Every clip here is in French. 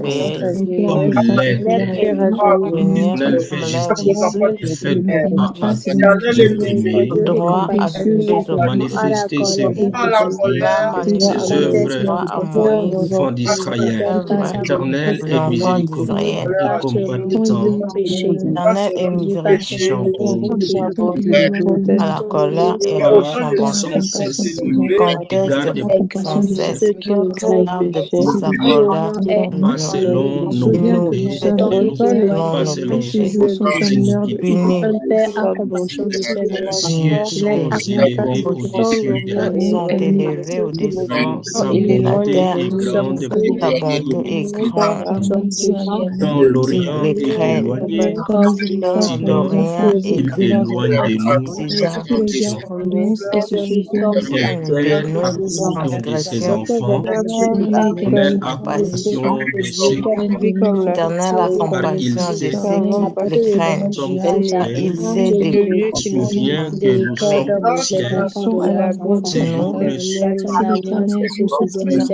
fait comme l'air venir l'Éternel comme fait l'air justice et fait droit à ses bien-aimés. droit à ses Manifestez ses il a voies et ses manifesté ses œuvres droits à aux Moïse, enfants d'Israël. œuvre L'Éternel aux est enfants miséricordieux d'Israël. et compatissant, L'Éternel est riche en miséricordieux bonté, à la colère et riche garde en bonté. sans cesse et Conteste garde sans cesse, garde pour pour s'accorda pas selon nos qui nous fautes, fait selon pas nos selon péchés, nos iniquités. punis Les cieux d'iniquité. sont élevés Vos au-dessus de la cieux terre. sont élevés au-dessus Oui, sa de la bonté terre. est grande pour Ta les bonté est fidèles. grande Quand qui l'Orient les est craignent. éloigné Quand d'Occident, l'Orient est il éloigne de nous nos d'Occident, transgressions. éloigne de Père nous a compassion de ses transgressions. enfants. L'Éternel L'Éternel a a compassion. compassion de ceux qui l'aiment, L'Éternel a car il compassion de sait ceux qui que le craignent. nous sommes Car faibles. il sait de Il quoi se nous souvient sommes que nous formés. sommes poussière. Ses jours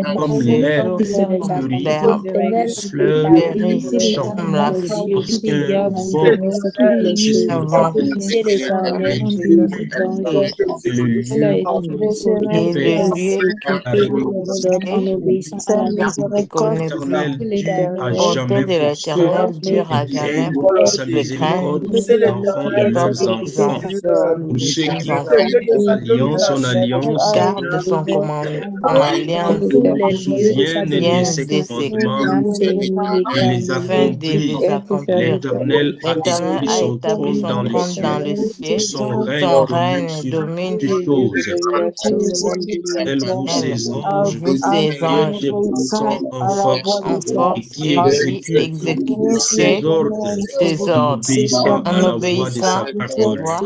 Nous comme Ces l'herbe jours sont fleurit, l'herbe les fleurs fleurie chantent, comme la fleur. lorsqu'un vent se Un vent lève et, et le lieu et occupé le lieu a été occupé ne connaît plus. L'Éternel dure à Bonté jamais de pour ceux l'Éternel dure qui à jamais aiment pour ceux sa qui le craignent, miséricorde, les enfants de pour leurs ses enfants, enfants, pour ceux les qui enfants, son qui alliance. gardent son alliance, Se souviennent de viennent ses de ses commandements et les afin de accomplit. les accomplir. L'Éternel a L'Éternel établi a son établi trône son dans les trône dans cieux le et ciel, son règne son domine règne sur domine toutes sur choses. Elle, vous, elle. ses anges, Vous, ses qui êtes anges, puissants en force en et force qui et qui exécute ses exécutez ordres ses en ordres, obéissant en à la voix de obéissant sa à ses parole. voix,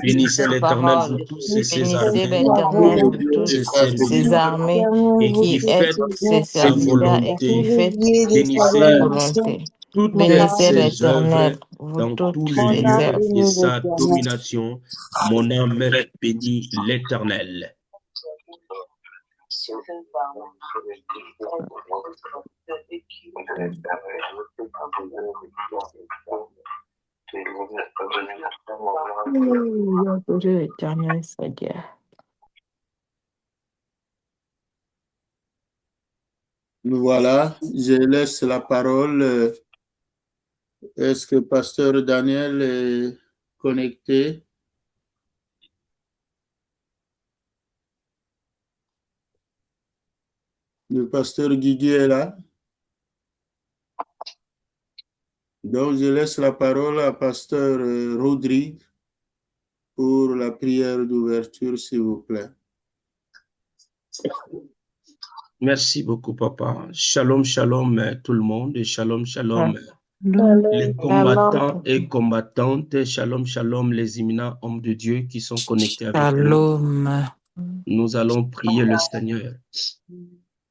Bénissez sa l'Éternel, vous parole. tous et ses Bénissez armées, l'Éternel, vous ses tous, ses serviteurs, armées, et qui qui êtes faites ses sa serviteurs et qui volonté. faites sa Bénissez volonté. toutes Bénissez ses l'Éternel, œuvres vous dans toutes tout le ses lieu œuvres. de sa domination. Mon âme bénit l'Éternel. L'Éternel, Seigneur. Voilà, je laisse la parole. Est-ce que Pasteur Daniel est connecté? Le pasteur Guigui est là. Donc, je laisse la parole à Pasteur Rodrigue pour la prière d'ouverture, s'il vous plaît. Merci beaucoup, papa. Shalom, shalom, tout le monde. Et shalom, shalom, les combattants et combattantes. Shalom, shalom, les éminents hommes de Dieu qui sont connectés avec nous. Nous allons prier le Seigneur.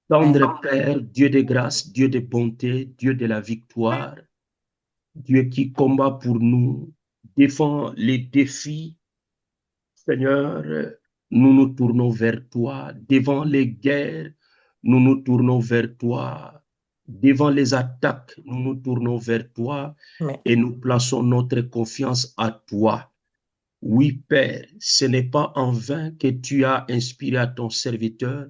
Tendre Père, Dieu de grâce, Dieu de bonté, Dieu de la victoire, Dieu qui combat pour nous, défend les défis. Seigneur, nous nous tournons vers toi. Devant les guerres, nous nous tournons vers toi. Devant les attaques, nous nous tournons vers toi et nous plaçons notre confiance à toi. Oui, Père, ce n'est pas en vain que tu as inspiré à ton serviteur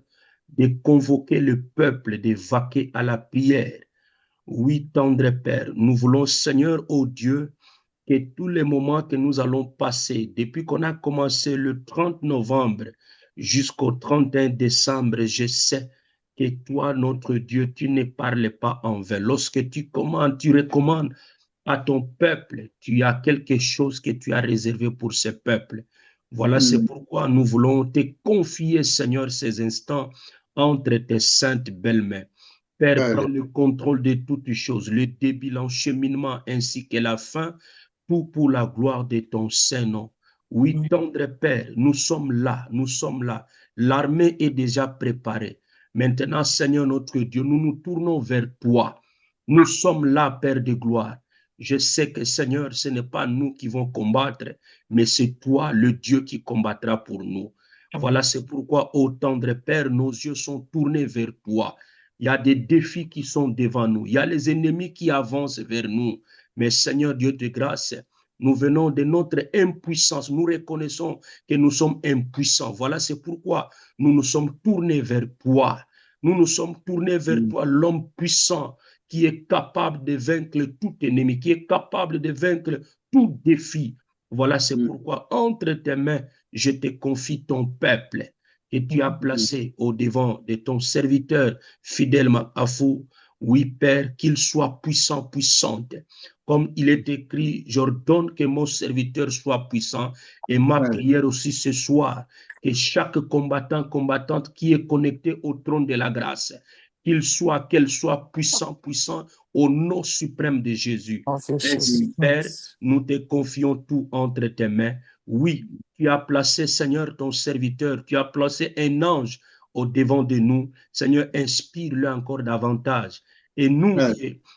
de convoquer le peuple, de vaquer à la prière. Oui, tendre Père, nous voulons, Seigneur, ô Dieu, que tous les moments que nous allons passer, depuis qu'on a commencé le 30 novembre jusqu'au 31 décembre, je sais que toi, notre Dieu, tu ne parles pas en vain. Lorsque tu commandes, tu recommandes à ton peuple, tu as quelque chose que tu as réservé pour ce peuple. Voilà, c'est pourquoi nous voulons te confier, Seigneur, ces instants entre tes saintes belles mains. Père, prends le contrôle de toutes choses, le début, l'encheminement ainsi que la fin, tout pour la gloire de ton Saint-Nom. Oui, tendre Père, nous sommes là, nous sommes là. L'armée est déjà préparée. Maintenant, Seigneur notre Dieu, nous nous tournons vers toi. Nous sommes là, Père de gloire. Je sais que, Seigneur, ce n'est pas nous qui vont combattre, mais c'est toi, le Dieu, qui combattra pour nous. Voilà, c'est pourquoi, ô tendre Père, nos yeux sont tournés vers toi. Il y a des défis qui sont devant nous. Il y a les ennemis qui avancent vers nous. Mais Seigneur Dieu de grâce, nous venons de notre impuissance. Nous reconnaissons que nous sommes impuissants. Voilà, c'est pourquoi nous nous sommes tournés vers toi. Nous nous sommes tournés vers toi, l'homme puissant qui est capable de vaincre tout ennemi, qui est capable de vaincre tout défi. Voilà, c'est pourquoi entre tes mains, je te confie ton peuple que tu as placé au devant de ton serviteur fidèlement à vous. Oui, Père, qu'il soit puissant, puissante. Comme il est écrit, j'ordonne que mon serviteur soit puissant. Et ma prière aussi ce soir, que chaque combattant, combattante qui est connecté au trône de la grâce, qu'elle soit puissant, puissant au nom suprême de Jésus. Ainsi, Père, nous te confions tout entre tes mains. Oui, tu as placé, Seigneur, ton serviteur, tu as placé un ange au devant de nous. Seigneur, inspire-le encore davantage. Et nous,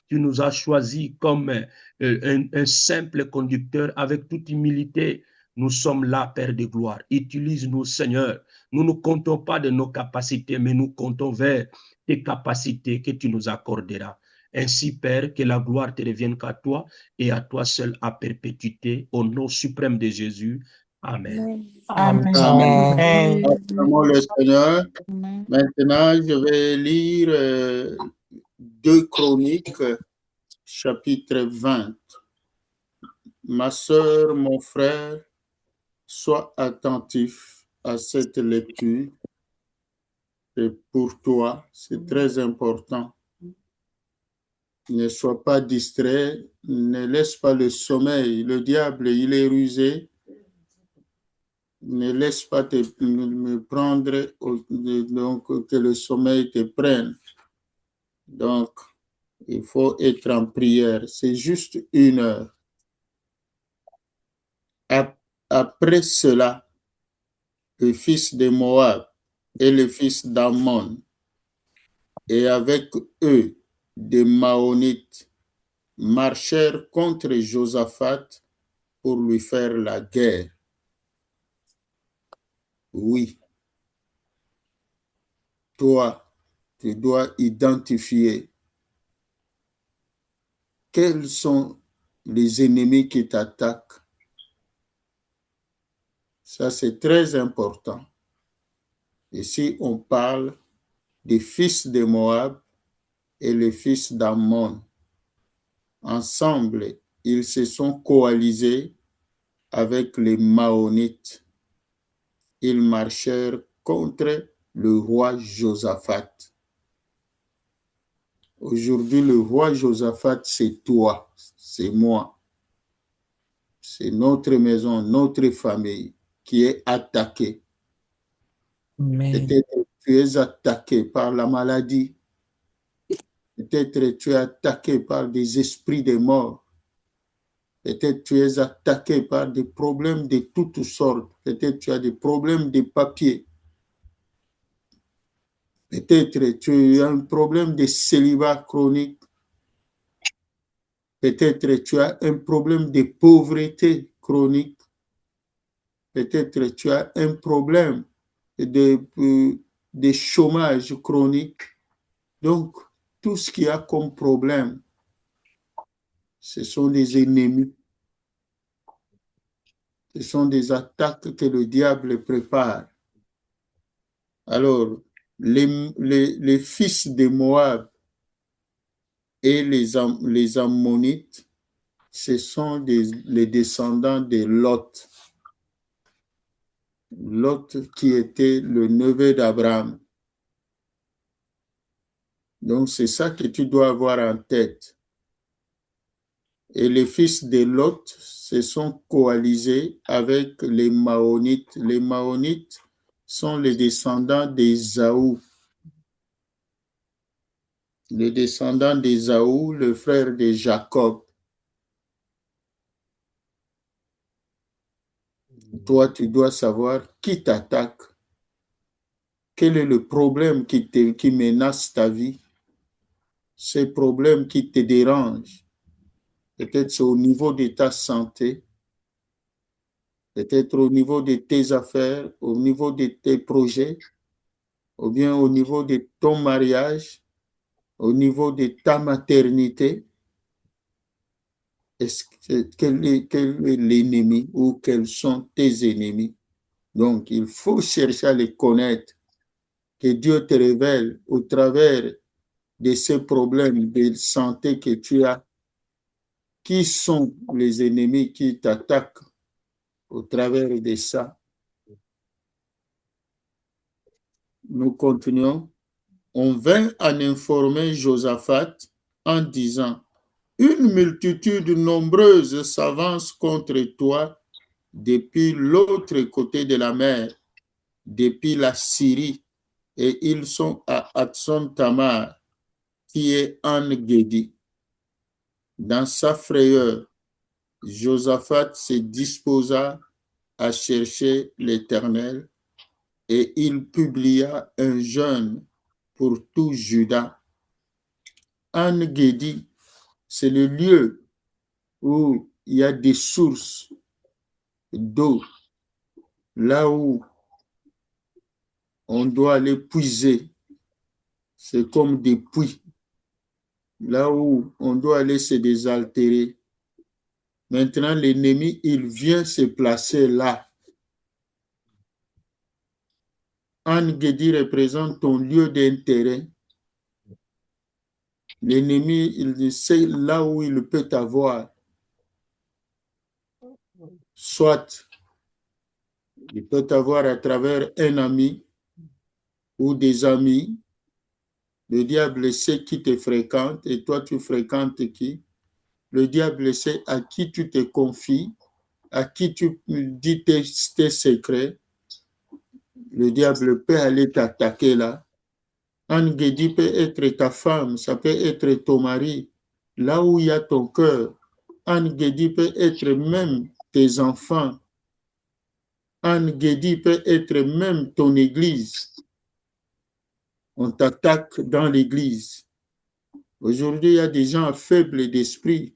tu nous as choisis comme un simple conducteur avec toute humilité. Nous sommes là, Père de gloire. Utilise-nous, Seigneur. Nous ne comptons pas de nos capacités, mais nous comptons vers tes capacités que tu nous accorderas. Ainsi, Père, que la gloire te revienne qu'à toi et à toi seul à perpétuité, au nom suprême de Jésus. Amen. Amen. Amen. Acclamons le Seigneur. Maintenant, je vais lire 2 Chroniques, chapitre 20. Ma sœur, mon frère, sois attentif à cette lecture. Et pour toi, c'est très important. Ne sois pas distrait, ne laisse pas le sommeil. Le diable, il est rusé. Ne laisse pas me prendre, donc que le sommeil te prenne. Donc, il faut être en prière. C'est juste 1 heure. Après cela, le fils de Moab et le fils d'Ammon, et avec eux des Maonites, marchèrent contre Josaphat pour lui faire la guerre. Oui, toi, tu dois identifier quels sont les ennemis qui t'attaquent. Ça, c'est très important. Ici, on parle des fils de Moab et les fils d'Ammon. Ensemble, ils se sont coalisés avec les Maonites. Ils marchèrent contre le roi Josaphat. Aujourd'hui, le roi Josaphat, c'est toi, c'est moi. C'est notre maison, notre famille qui est attaquée. Peut-être tu es attaqué par la maladie. Peut-être tu es attaqué par des esprits de mort. Peut-être tu es attaqué par des problèmes de toutes sortes. Peut-être tu as des problèmes de papier. Peut-être tu as un problème de célibat chronique. Peut-être tu as un problème de pauvreté chronique. Peut-être tu as un problème de chômage chronique. Donc, tout ce qu'il y a comme problème, ce sont des ennemis. Ce sont des attaques que le diable prépare. Alors, les fils de Moab et les Ammonites, ce sont les descendants de Lot. Lot qui était le neveu d'Abraham. Donc, c'est ça que tu dois avoir en tête. Et les fils de Lot se sont coalisés avec les Maonites. Les Maonites sont les descendants d'Ésaü. Les descendants d'Ésaü, le frère de Jacob. Toi, tu dois savoir qui t'attaque. Quel est le problème qui menace ta vie? Ces problèmes qui te dérangent. Peut-être c'est au niveau de ta santé, peut-être au niveau de tes affaires, au niveau de tes projets, ou bien au niveau de ton mariage, au niveau de ta maternité, quel est l'ennemi ou quels sont tes ennemis? Donc, il faut chercher à les connaître, que Dieu te révèle au travers de ces problèmes de santé que tu as, qui sont les ennemis qui t'attaquent au travers de ça. Nous continuons. On vint en informer Josaphat en disant, une multitude nombreuse s'avance contre toi depuis l'autre côté de la mer, depuis la Syrie, et ils sont à Hatson Tamar, qui est En-Gedi. Dans sa frayeur, Josaphat se disposa à chercher l'Éternel et il publia un jeûne pour tout Juda. En-Gedi, c'est le lieu où il y a des sources d'eau, là où on doit aller puiser. C'est comme des puits, là où on doit aller se désaltérer. Maintenant, l'ennemi, il vient se placer là. En-Gedi représente ton lieu d'intérêt. L'ennemi, il sait là où il peut t'avoir. Soit il peut t'avoir à travers un ami ou des amis. Le diable sait qui te fréquente et toi tu fréquentes qui. Le diable sait à qui tu te confies, à qui tu dis tes secrets. Le diable peut aller t'attaquer là. En-Gedi peut être ta femme, ça peut être ton mari, là où il y a ton cœur. En-Gedi peut être même tes enfants. En-Gedi peut être même ton église. On t'attaque dans l'église. Aujourd'hui, il y a des gens faibles d'esprit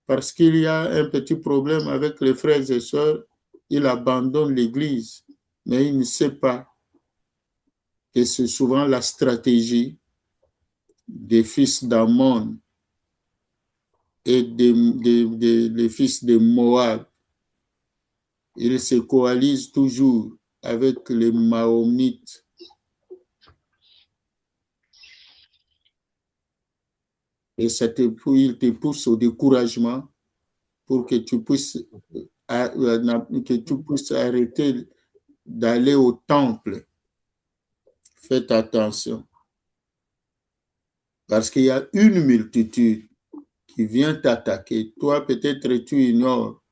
parce qu'il y a un petit problème avec les frères et sœurs. Ils abandonnent l'église, mais ils ne savent pas que c'est souvent la stratégie des fils d'Ammon et des fils de Moab. Ils se coalisent toujours avec les Mahomites. Et il te pousse au découragement pour que tu puisses arrêter d'aller au temple. Faites attention. Parce qu'il y a une multitude qui vient t'attaquer. Toi, peut-être tu ignores.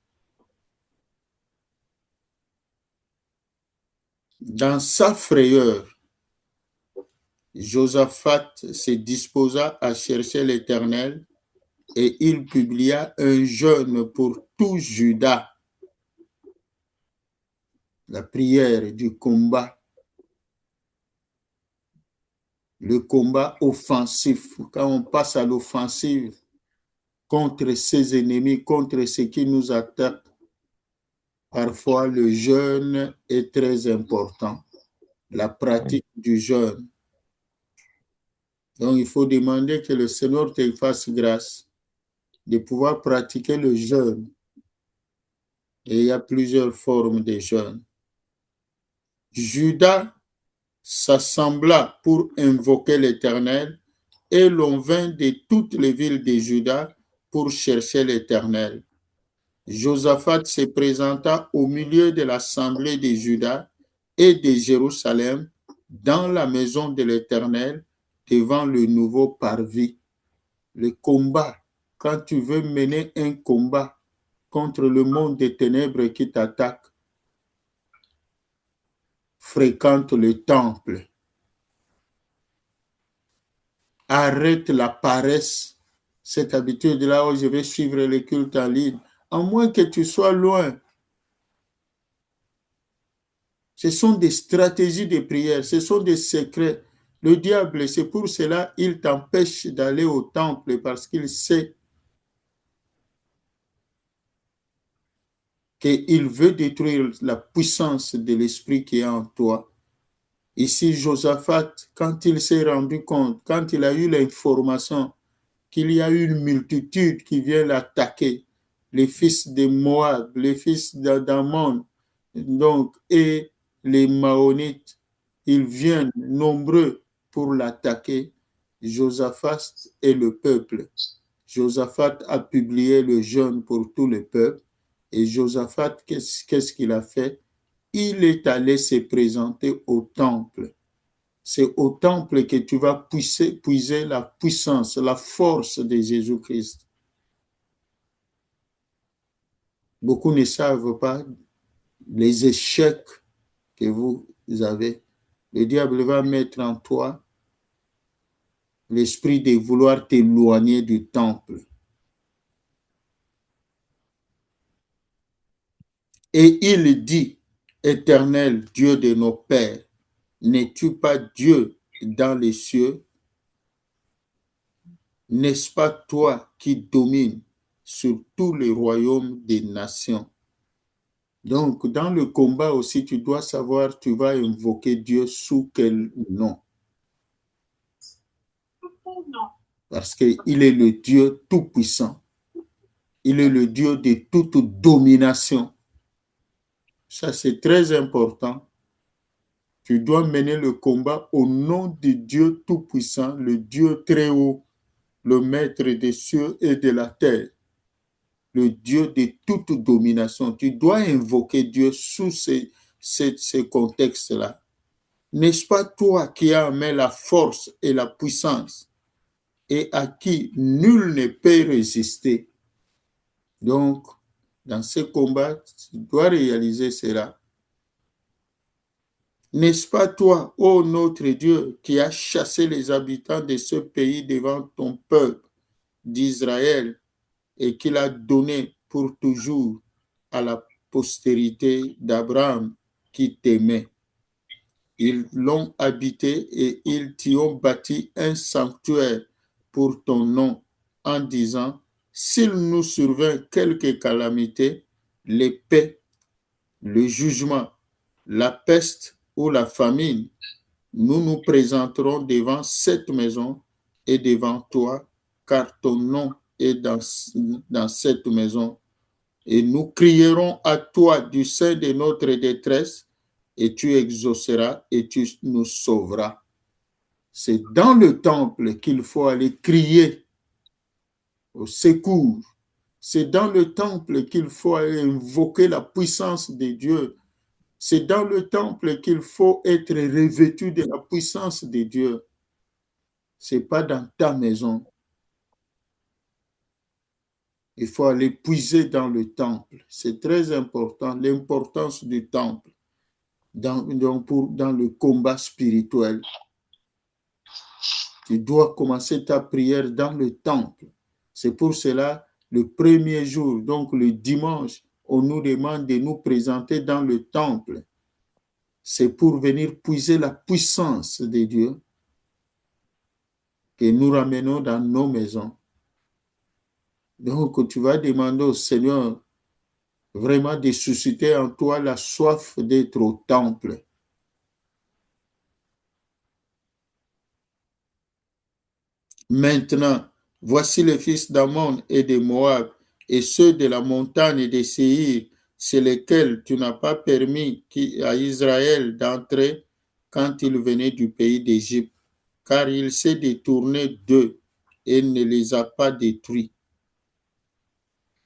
Dans sa frayeur, Josaphat se disposa à chercher l'Éternel et il publia un jeûne pour tout Juda. La prière du combat. Le combat offensif. Quand on passe à l'offensive contre ses ennemis, contre ceux qui nous attaquent, parfois le jeûne est très important. La pratique du jeûne. Donc, il faut demander que le Seigneur te fasse grâce de pouvoir pratiquer le jeûne. Et il y a plusieurs formes de jeûne. Judas s'assembla pour invoquer l'Éternel et l'on vint de toutes les villes de Juda pour chercher l'Éternel. Josaphat se présenta au milieu de l'assemblée de Juda et de Jérusalem dans la maison de l'Éternel devant le nouveau parvis. Le combat, quand tu veux mener un combat contre le monde des ténèbres qui t'attaque, fréquente le temple. Arrête la paresse, cette habitude-là où je vais suivre les cultes en ligne, à moins que tu sois loin. Ce sont des stratégies de prière, ce sont des secrets. Le diable, c'est pour cela qu'il t'empêche d'aller au temple parce qu'il sait qu'il veut détruire la puissance de l'esprit qui est en toi. Ici, Josaphat, quand il s'est rendu compte, quand il a eu l'information qu'il y a une multitude qui vient l'attaquer, les fils de Moab, les fils d'Ammon, donc, et les Maonites, ils viennent nombreux pour l'attaquer. Josaphat et le peuple. Josaphat a publié le jeûne pour tout le peuple. Et Josaphat, qu'est-ce qu'il a fait? Il est allé se présenter au temple. C'est au temple que tu vas puiser la puissance, la force de Jésus-Christ. Beaucoup ne savent pas les échecs que vous avez. Le diable va mettre en toi l'esprit de vouloir t'éloigner du temple. Et il dit, Éternel Dieu de nos pères, n'es-tu pas Dieu dans les cieux? N'est-ce pas toi qui domines sur tous les royaumes des nations? Donc, dans le combat aussi, tu dois savoir, tu vas invoquer Dieu sous quel nom? Parce qu'il est le Dieu tout-puissant. Il est le Dieu de toute domination. Ça, c'est très important. Tu dois mener le combat au nom du Dieu tout-puissant, le Dieu très haut, le maître des cieux et de la terre, le Dieu de toute domination. Tu dois invoquer Dieu sous ces contextes-là. N'est-ce pas toi qui as en main la force et la puissance et à qui nul ne peut résister? Donc, dans ce combat, tu dois réaliser cela. N'est-ce pas toi, ô notre Dieu, qui as chassé les habitants de ce pays devant ton peuple d'Israël et qui l'a donné pour toujours à la postérité d'Abraham qui t'aimait? Ils l'ont habité et ils t'y ont bâti un sanctuaire pour ton nom en disant, s'il nous survint quelque calamité, l'épée, le jugement, la peste ou la famine, nous nous présenterons devant cette maison et devant toi, car ton nom est dans cette maison. Et nous crierons à toi du sein de notre détresse, et tu exauceras et tu nous sauveras. C'est dans le temple qu'il faut aller crier au secours. C'est dans le temple qu'il faut aller invoquer la puissance de Dieu. C'est dans le temple qu'il faut être revêtu de la puissance de Dieu. Ce n'est pas dans ta maison. Il faut aller puiser dans le temple. C'est très important, l'importance du temple dans le combat spirituel. Tu dois commencer ta prière dans le temple. C'est pour cela, le premier jour, donc le dimanche, on nous demande de nous présenter dans le temple. C'est pour venir puiser la puissance de Dieu que nous ramenons dans nos maisons. Donc, tu vas demander au Seigneur vraiment de susciter en toi la soif d'être au temple. Maintenant, voici les fils d'Ammon et de Moab et ceux de la montagne de Séhir, c'est lesquels tu n'as pas permis à Israël d'entrer quand il venait du pays d'Égypte, car il s'est détourné d'eux et ne les a pas détruits.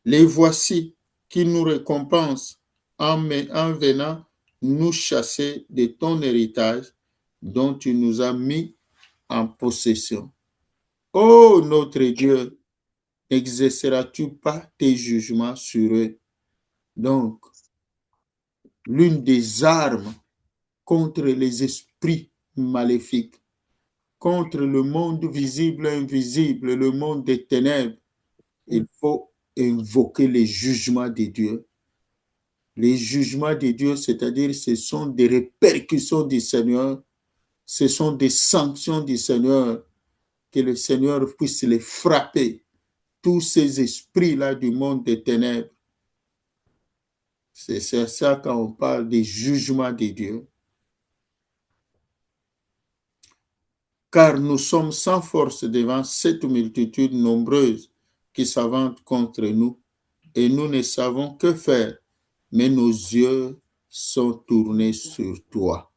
Les voici qui nous récompensent en venant nous chasser de ton héritage dont tu nous as mis en possession. Ô notre Dieu, n'exerceras-tu pas tes jugements sur eux? Donc, l'une des armes contre les esprits maléfiques, contre le monde visible et invisible, le monde des ténèbres, il faut invoquer les jugements de Dieu. Les jugements de Dieu, c'est-à-dire ce sont des répercussions du Seigneur, ce sont des sanctions du Seigneur, que le Seigneur puisse les frapper. Tous ces esprits-là du monde des ténèbres. C'est ça quand on parle des jugements de Dieu. car nous sommes sans force devant cette multitude nombreuse qui s'avance contre nous, et nous ne savons que faire, mais nos yeux sont tournés sur toi.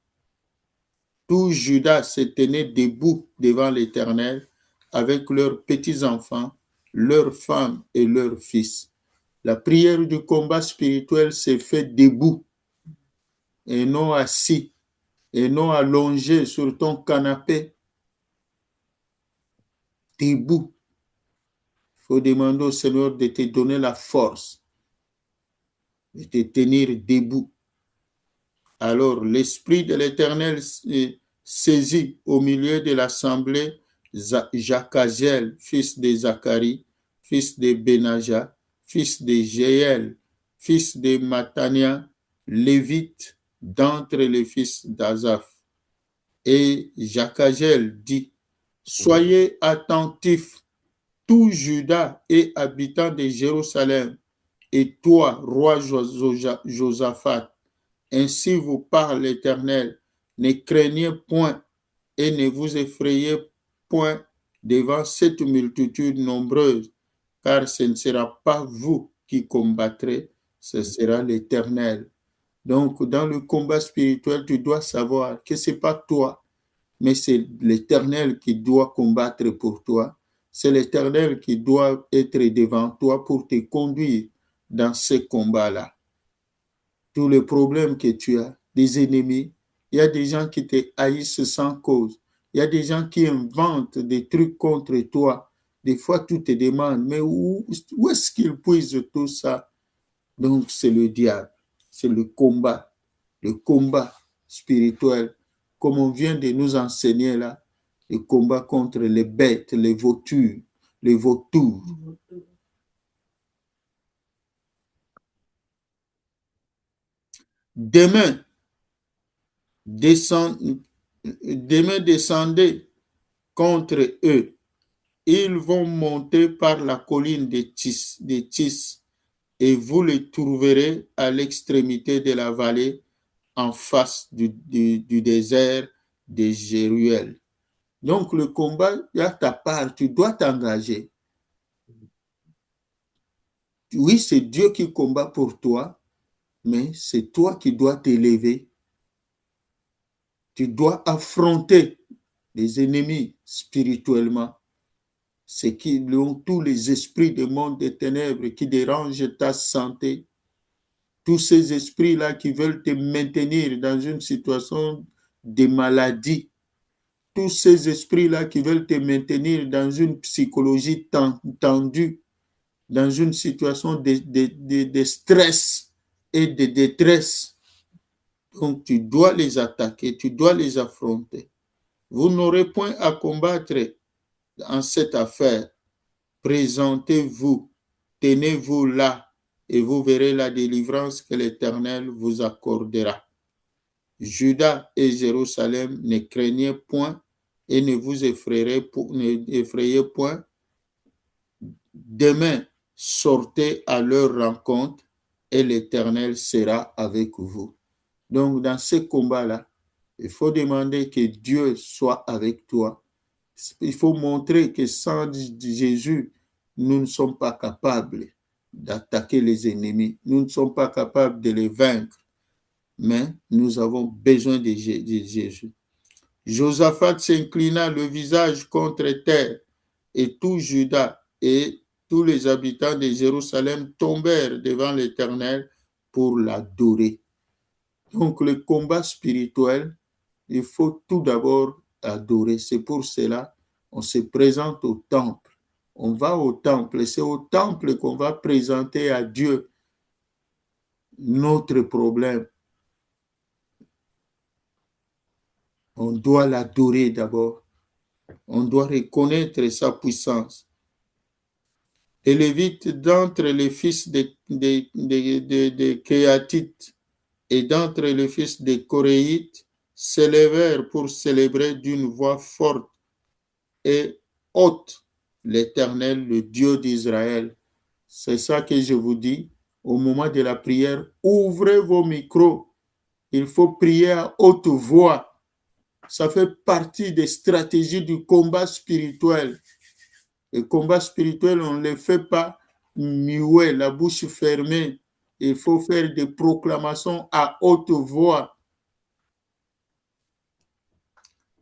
Tout Juda se tenait debout devant l'Éternel avec leurs petits-enfants, leurs femmes et leurs fils. La prière du combat spirituel s'est faite debout et non assis et non allongé sur ton canapé. Debout. Il faut demander au Seigneur de te donner la force de te tenir debout. Alors l'Esprit de l'Éternel saisit au milieu de l'assemblée Jacaziel, fils de Zacharie, fils de Benaja, fils de Jéel, fils de Matania, lévite d'entre les fils d'Azaph. Et Jacaziel dit, soyez attentifs, tout Juda et habitants de Jérusalem, et toi, roi Josaphat, ainsi vous parle l'Éternel, ne craignez point et ne vous effrayez point devant cette multitude nombreuse, car ce ne sera pas vous qui combattrez, ce sera l'Éternel. Donc, dans le combat spirituel, tu dois savoir que ce n'est pas toi, mais c'est l'Éternel qui doit combattre pour toi. C'est l'Éternel qui doit être devant toi pour te conduire dans ce combat-là. Tous les problèmes que tu as, des ennemis, il y a des gens qui te haïssent sans cause. Il y a des gens qui inventent des trucs contre toi. Des fois, tu te demandes, mais où est-ce qu'ils puisent tout ça? Donc, c'est le diable. C'est le combat spirituel, comme on vient de nous enseigner là, le combat contre les bêtes, les vautours. Demain, descendez contre eux. Ils vont monter par la colline de Tis, et vous les trouverez à l'extrémité de la vallée, en face du désert de Jéruel. Donc le combat, il y a ta part, tu dois t'engager. Oui, c'est Dieu qui combat pour toi, mais c'est toi qui dois t'élever. Tu dois affronter les ennemis spirituellement. C'est qui ont tous les esprits du monde des ténèbres qui dérangent ta santé. Tous ces esprits-là qui veulent te maintenir dans une situation de maladie. Tous ces esprits-là qui veulent te maintenir dans une psychologie tendue, dans une situation de stress et de détresse. Donc, tu dois les attaquer, tu dois les affronter. Vous n'aurez point à combattre en cette affaire. Présentez-vous, tenez-vous là, et vous verrez la délivrance que l'Éternel vous accordera. Juda et Jérusalem, ne craignez point et ne vous effrayez point. Demain, sortez à leur rencontre et l'Éternel sera avec vous. Donc, dans ce combat-là, il faut demander que Dieu soit avec toi. Il faut montrer que sans Jésus, nous ne sommes pas capables d'attaquer les ennemis. Nous ne sommes pas capables de les vaincre. Mais nous avons besoin de Jésus. Josaphat s'inclina le visage contre terre, et tout Juda et tous les habitants de Jérusalem tombèrent devant l'Éternel pour l'adorer. Donc le combat spirituel, il faut tout d'abord adorer. C'est pour cela qu'on se présente au temple. On va au temple, c'est au temple qu'on va présenter à Dieu notre problème. On doit l'adorer d'abord. On doit reconnaître sa puissance. Les Lévites d'entre les fils de Kéatites et d'entre les fils de Coréites s'élevèrent pour célébrer d'une voix forte et haute l'Éternel, le Dieu d'Israël. C'est ça que je vous dis. Au moment de la prière, ouvrez vos micros. Il faut prier à haute voix. ça fait partie des stratégies du combat spirituel. Le combat spirituel, on ne le fait pas muet, la bouche fermée. Il faut faire des proclamations à haute voix.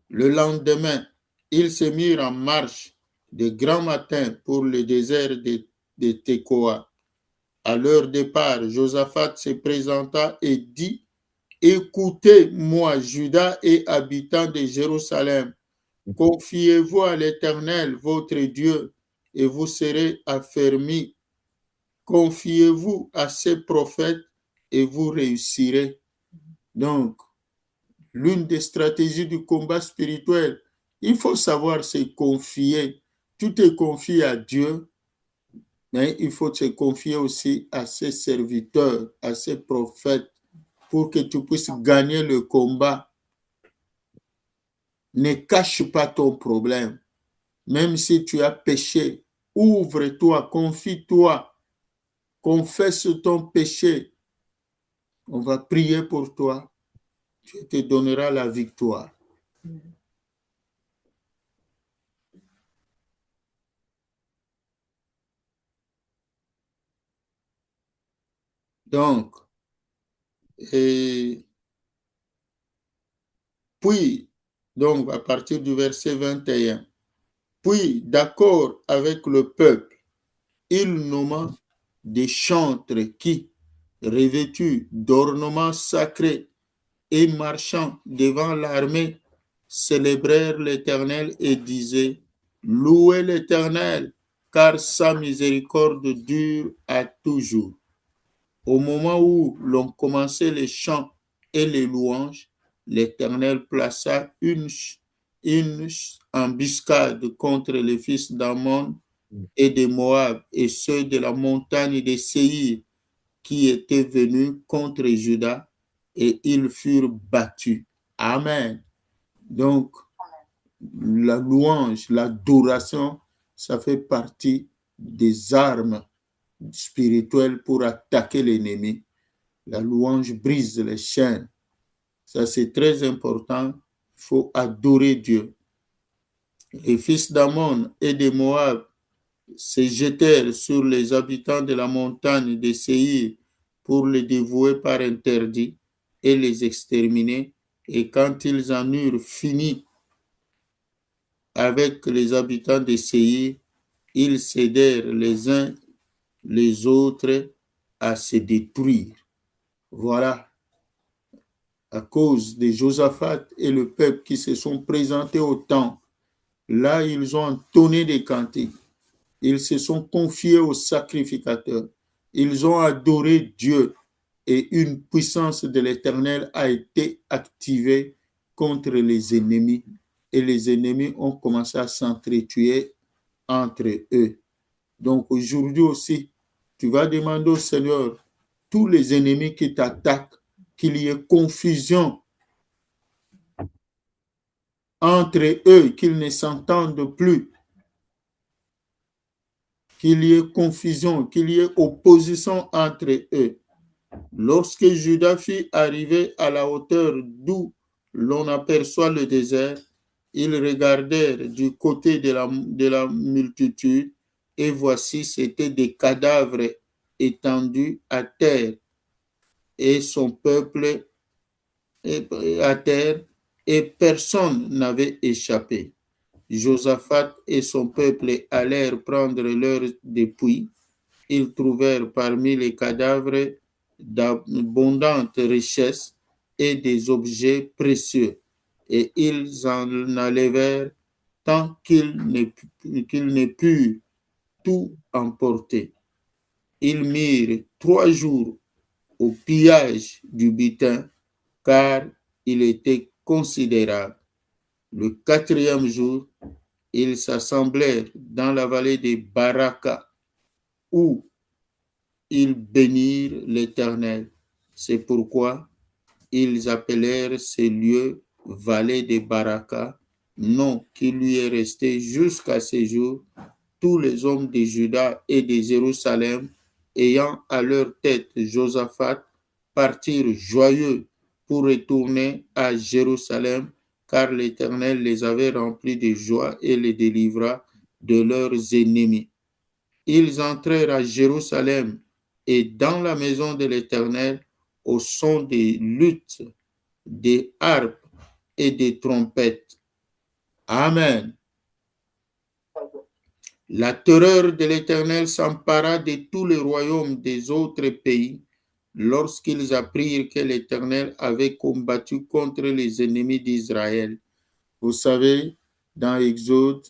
Le lendemain, ils se mirent en marche de grand matin pour le désert de Tekoa. À leur départ, Josaphat se présenta et dit: Écoutez-moi, Juda et habitants de Jérusalem, confiez-vous à l'Éternel, votre Dieu, et vous serez affermis. Confiez-vous à ses prophètes et vous réussirez. Donc, l'une des stratégies du combat spirituel, il faut savoir se confier. Tu te confies à Dieu, mais il faut se confier aussi à ses serviteurs, à ses prophètes, pour que tu puisses gagner le combat. Ne cache pas ton problème. Même si tu as péché, ouvre-toi, confie-toi, confesse ton péché. On va prier pour toi. Dieu te donnera la victoire. Donc, donc à partir du verset 21, puis d'accord avec le peuple, il nomma des chantres qui, revêtus d'ornements sacrés et marchant devant l'armée, célébrèrent l'Éternel et disaient: Louez l'Éternel, car sa miséricorde dure à toujours. Au moment où l'on commençait les chants et les louanges, l'Éternel plaça une embuscade contre les fils d'Ammon et de Moab et ceux de la montagne de Séir qui étaient venus contre Juda, et ils furent battus. Amen. Donc, la louange, l'adoration, ça fait partie des armes spirituelles pour attaquer l'ennemi. La louange brise les chaînes. Ça, c'est très important. Il faut adorer Dieu. Les fils d'Ammon et de Moab se jetèrent sur les habitants de la montagne de Séir pour les dévouer par interdit et les exterminer. Et quand ils en eurent fini avec les habitants de Séir, ils cédèrent les uns les autres à se détruire. Voilà. À cause de Josaphat et le peuple qui se sont présentés au temple, là, ils ont entonné des cantiques. Ils se sont confiés au sacrificateur. Ils ont adoré Dieu et une puissance de l'Éternel a été activée contre les ennemis. Et les ennemis ont commencé à s'entretuer entre eux. Donc aujourd'hui aussi, tu vas demander au Seigneur, tous les ennemis qui t'attaquent, qu'il y ait confusion entre eux, qu'ils ne s'entendent plus, qu'il y ait confusion, qu'il y ait opposition entre eux. Lorsque Juda fut arrivé à la hauteur d'où l'on aperçoit le désert, ils regardèrent du côté de la multitude, et voici, c'étaient des cadavres étendus à terre, et son peuple à terre, et personne n'avait échappé. Josaphat et son peuple allèrent prendre leur dépouille. Ils trouvèrent parmi les cadavres d'abondantes richesses et des objets précieux, et ils en enlevèrent tant qu'ils ne purent tout emporter. Ils mirent 3 jours au pillage du butin, car il était considérable. Le 4e jour, ils s'assemblèrent dans la vallée de Baraka, où ils bénirent l'Éternel. C'est pourquoi ils appelèrent ces lieux vallée de Baraka, nom qui lui est resté jusqu'à ce jour. Tous les hommes de Juda et de Jérusalem, ayant à leur tête Josaphat, partirent joyeux pour retourner à Jérusalem car l'Éternel les avait remplis de joie et les délivra de leurs ennemis. Ils entrèrent à Jérusalem et dans la maison de l'Éternel au son des luttes, des harpes et des trompettes. Amen. La terreur de l'Éternel s'empara de tous les royaumes des autres pays lorsqu'ils apprirent que l'Éternel avait combattu contre les ennemis d'Israël. Vous savez, dans Exode,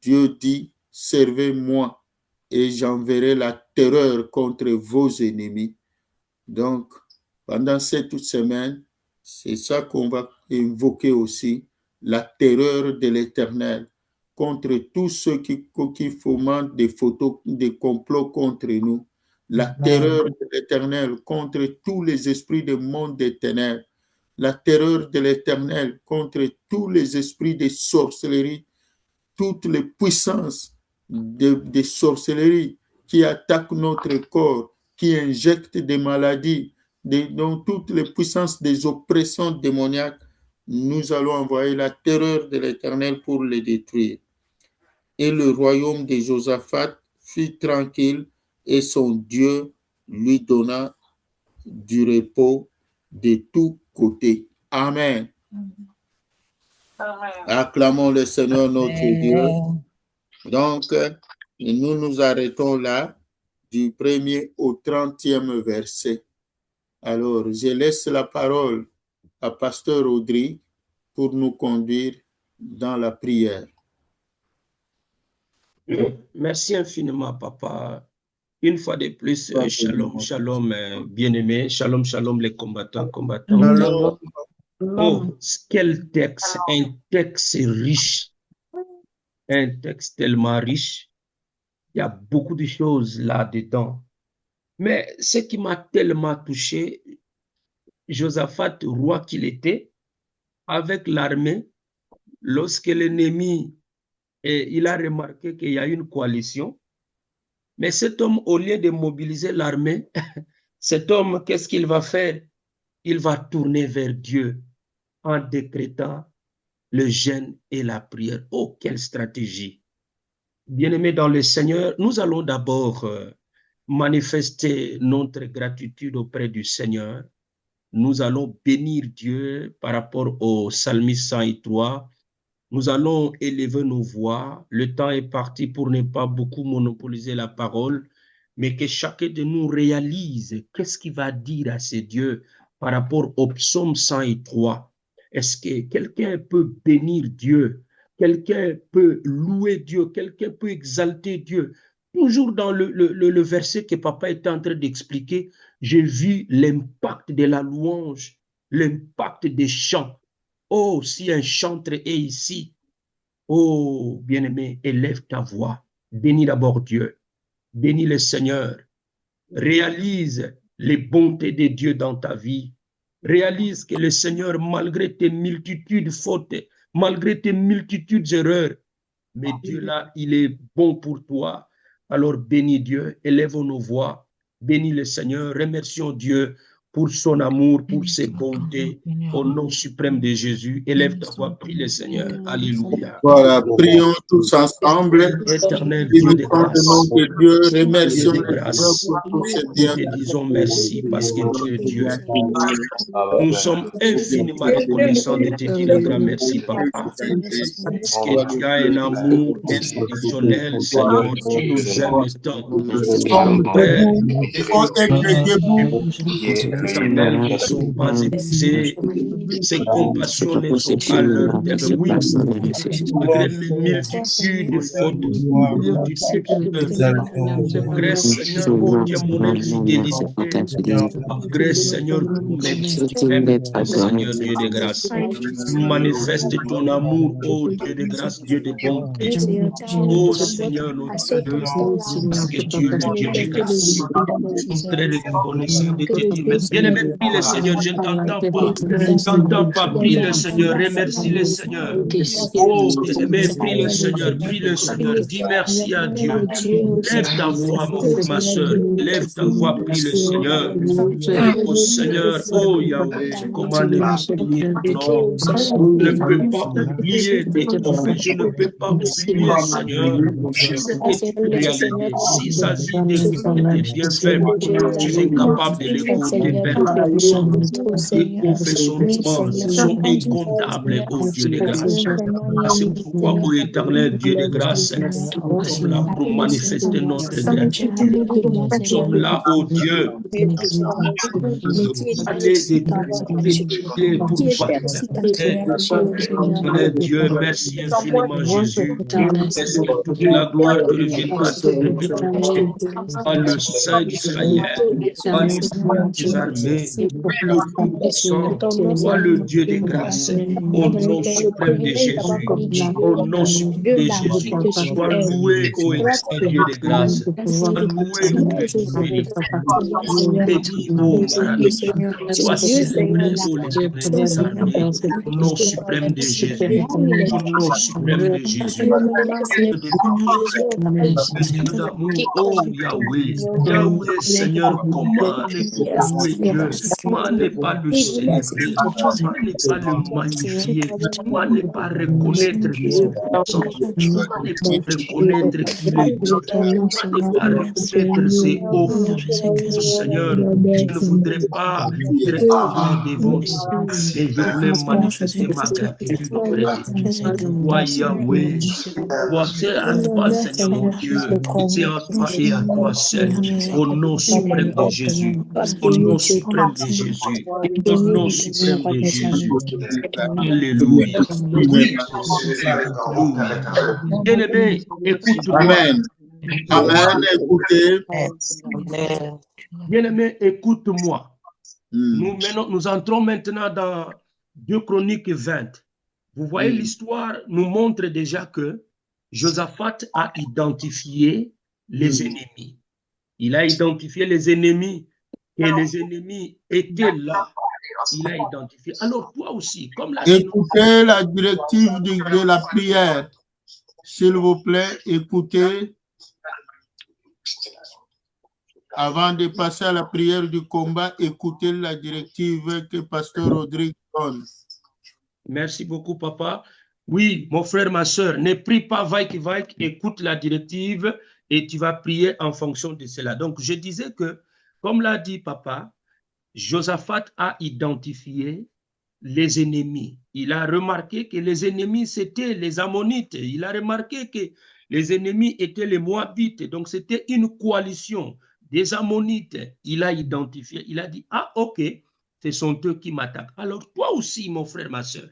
Dieu dit, « Servez-moi et j'enverrai la terreur contre vos ennemis. » Donc, pendant cette semaine, c'est ça qu'on va invoquer aussi, la terreur de l'Éternel contre tous ceux qui fomentent des photos, des complots contre nous. La terreur de l'Éternel contre tous les esprits du monde des ténèbres. La terreur de l'Éternel contre tous les esprits de sorcellerie, toutes les puissances de sorcellerie qui attaquent notre corps, qui injectent des maladies, dans toutes les puissances des oppressions démoniaques. Nous allons envoyer la terreur de l'Éternel pour les détruire. Et le royaume de Josaphat fut tranquille et son Dieu lui donna du repos de tous côtés. Amen. Amen. Acclamons le Seigneur notre Dieu. Donc, nous nous arrêtons là du 1er au 30e verset. Alors, je laisse la parole à Pasteur Audrey pour nous conduire dans la prière. Merci infiniment, Papa. Une fois de plus, shalom, shalom, bien-aimés, shalom, shalom, les combattants, combattantes. Oh, quel texte, un texte riche, un texte tellement riche. Il y a beaucoup de choses là-dedans. Mais ce qui m'a tellement touché, Josaphat, roi qu'il était, avec l'armée, lorsque l'ennemi, il a remarqué qu'il y a une coalition, mais cet homme, au lieu de mobiliser l'armée, cet homme, qu'est-ce qu'il va faire? Il va tourner vers Dieu en décrétant le jeûne et la prière. Oh, quelle stratégie! Bien-aimés dans le Seigneur, nous allons d'abord manifester notre gratitude auprès du Seigneur. Nous allons bénir Dieu par rapport au psalmiste 103. Nous allons élever nos voix. Le temps est parti pour ne pas beaucoup monopoliser la parole, mais que chacun de nous réalise qu'est-ce qu'il va dire à ses dieux par rapport au psaume 103. Est-ce que quelqu'un peut bénir Dieu? Quelqu'un peut louer Dieu? Quelqu'un peut exalter Dieu? Toujours dans le verset que papa était en train d'expliquer, j'ai vu l'impact de la louange, l'impact des chants. Oh, si un chanteur est ici, oh, bien-aimé, élève ta voix. Bénis d'abord Dieu. Bénis le Seigneur. Réalise les bontés de Dieu dans ta vie. Réalise que le Seigneur, malgré tes multitudes fautes, malgré tes multitudes erreurs, mais Dieu là, il est bon pour toi. Alors bénis Dieu, élèvons nos voix, bénis le Seigneur, remercions Dieu pour son amour, pour ses bontés, au nom suprême de Jésus. Élève ta voix, prie le Seigneur. Alléluia. Voilà, prions tous ensemble. Éternel Dieu de grâce, Dieu, remercions Dieu de grâce, nous te disons merci parce que tu es Dieu. Nous sommes infiniment reconnaissants de te dire un grand merci, Papa. Parce que tu as un amour inconditionnel, Seigneur. Tu nous aimes tant. Père, éternel, ne sont pas épuisés. Ces compassions ne sont pas leur terme. Oui, malgré les multitudes de fautes, malgré, Seigneur, mon Dieu, mon infidélité, malgré, Seigneur, tous mes problèmes, Seigneur Dieu de grâce, manifeste ton amour, ô Dieu de grâce, Dieu de bonté, ô Seigneur, notre Dieu, parce que tu es le Dieu de grâce. Nous sommes très reconnaissants de te dire merci. Bien-aimé, prie le Seigneur. Je ne t'entends pas. Je ne t'entends pas. Prie le Seigneur. Remercie le Seigneur. Oh, bien-aimé, prie le Seigneur. Prie le Seigneur. Dis merci à Dieu. Lève ta voix, mon frère, ma soeur. Lève ta voix, prie le Seigneur. Oh Seigneur, oh Yahweh, comment ne pas prier ton nom? Je ne peux pas oublier tes offres. Je ne peux pas oublier, Seigneur, ce que tu peux réaliser. S'il s'agit d'écouter tes bienfaits, tu es capable de l'écouter, Père. Tes offres sont immenses, sont incontables, ô Dieu de grâce. C'est pourquoi, ô éternel Dieu de grâce, nous sommes là pour manifester notre gratitude. Nous sommes là, ô Dieu, aller d'étudier pour voir Dieu, merci infiniment Jésus, parce que toute la gloire te revienne à toi, à le Saint d'Israël, à le Saint des armées, le Tout-Puissant, toi le Dieu de grâce, au nom suprême de Jésus, au nom suprême de Jésus, sois loué, ô Dieu de grâce, sois loué, ô Dieu, béni, ô Maradoc, sois célébré, ô l'Éternel des armées, au nom suprême de Jésus, au nom suprême de Jésus. Oh Yahweh, Yahweh Seigneur, comment ne pas louer Dieu, comment ne pas le célébrer, comment ne pas le magnifier, comment ne pas reconnaître son puissance, comment ne pas reconnaître qu'il est Dieu, comment ne pas reconnaître ses offres. Oh Seigneur, je ne voudrais pas être devant toi, mais je voulais manifester ma gratitude auprès de toi, Yahweh. C'est à toi, Seigneur mon Dieu, c'est à toi et à toi seul, au nom suprême de Jésus, au nom suprême de Jésus, au nom suprême de Jésus. Alléluia. Bien-aimé, écoute-moi. Amen. Amen. Écoutez. Bien-aimé, écoute-moi. Nous entrons maintenant dans 2 Chroniques 20. Vous voyez, l'histoire nous montre déjà que Josaphat a identifié les ennemis. Il a identifié les ennemis et les ennemis étaient là. Il a identifié. Alors toi aussi, comme la... Écoutez la directive de la prière. S'il vous plaît, écoutez. Avant de passer à la prière du combat, écoutez la directive que Pasteur Rodrigue donne. Merci beaucoup, papa. Oui, mon frère, ma soeur, ne prie pas vaille, écoute la directive et tu vas prier en fonction de cela. Donc, je disais que, comme l'a dit papa, Josaphat a identifié les ennemis. Il a remarqué que les ennemis, c'était les Ammonites. Il a remarqué que les ennemis étaient les Moabites. Donc, c'était une coalition des Ammonites. Il a identifié. Il a dit, ah, ok, ce sont eux qui m'attaquent. Alors, toi aussi, mon frère, ma soeur,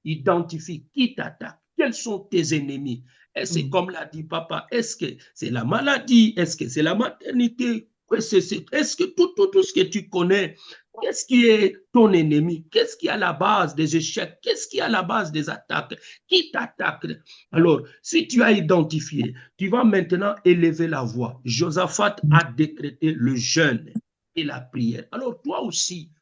identifie qui t'attaque. Quels sont tes ennemis? Est-ce que, comme l'a dit papa, est-ce que c'est la maladie? Est-ce que c'est la maternité? Est-ce que tout ce que tu connais, qu'est-ce qui est ton ennemi? Qu'est-ce qui est à la base des échecs? Qu'est-ce qui est à la base des attaques? Qui t'attaque? Alors, si tu as identifié, tu vas maintenant élever la voix. Josaphat a décrété le jeûne et la prière. Alors, toi aussi,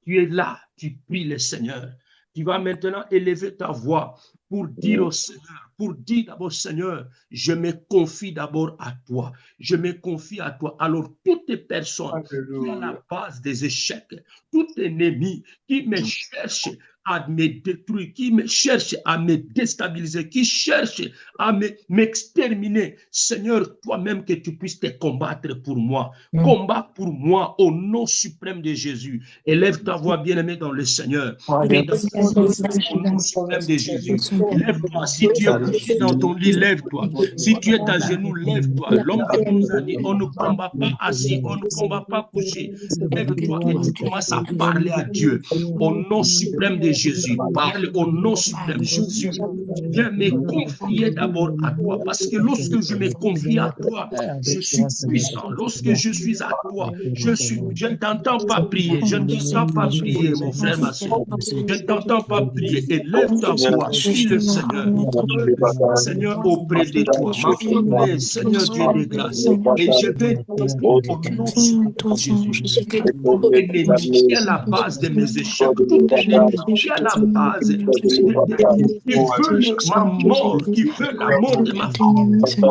tu es là, tu pries le Seigneur. Tu vas maintenant élever ta voix pour dire au Seigneur, pour dire d'abord, Seigneur, je me confie d'abord à toi. Je me confie à toi. Alors, toutes les personnes qui sont à la base des échecs, tout ennemi qui me cherche à me détruire, qui me cherche à me déstabiliser, qui cherche à m'exterminer, Seigneur, toi-même que tu puisses te combattre pour moi. Combat pour moi au nom suprême de Jésus. Élève ta voix, bien-aimé dans le Seigneur. Au nom suprême de Jésus. Lève-toi. Si tu es couché dans ton lit, lève-toi. Si tu es à genoux, lève-toi. L'homme de nous a dit, on ne combat pas assis, on ne combat pas couché. Lève-toi et tu commences à parler à Dieu. Au nom suprême de Jésus. Parle au nom suprême Jésus. Viens me confier d'abord à toi, parce que lorsque je me confie à toi, je suis puissant. Lorsque je suis à toi, je ne t'entends pas prier. Je ne t'entends pas prier, mon frère, ma soeur. Je ne t'entends pas prier. Élève ta voix, prie le Seigneur. Seigneur, auprès de toi, ma femme, Seigneur Dieu de grâce, et je vais au nom de Jésus. Tout ennemi qui est à la base de mes échecs, tout ennemi qui est à la base qui veut ma mort, qui veut la mort de ma famille, la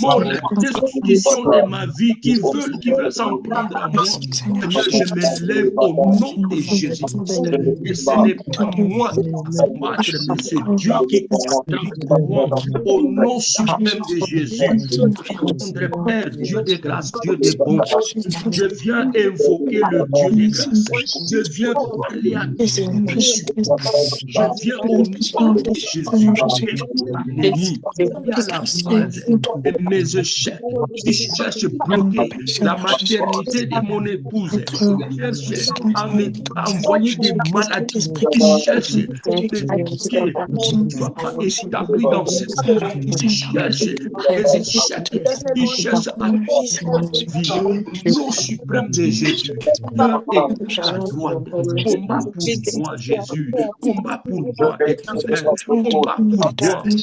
mort, la destruction de ma vie, qui veulent s'en prendre à moi. Seigneur, je me lève au nom de Jésus. Et ce n'est pas moi qui vais combattre, mais c'est Dieu qui combattra pour moi. Au nom suprême de Jésus, Tendre Père, Dieu de grâce, Dieu de bonté, je viens invoquer le Dieu de grâce. Je viens parler à Dieu. Je viens au nom de Jésus. Et tout l'ennemi qui est à la base de mes échecs, qui cherche à bloquer la maternité de mon épouse, qui cherche à m'envoyer des maladies, qui cherche à me bloquer, qui ne soit pas établi dans cette vie, qui cherche des échecs, qui cherche à vivre. Nom suprême de Jésus, Dieu est à droite. Combat pour moi, Jésus. Combat pour moi, Éternel. Combat pour moi,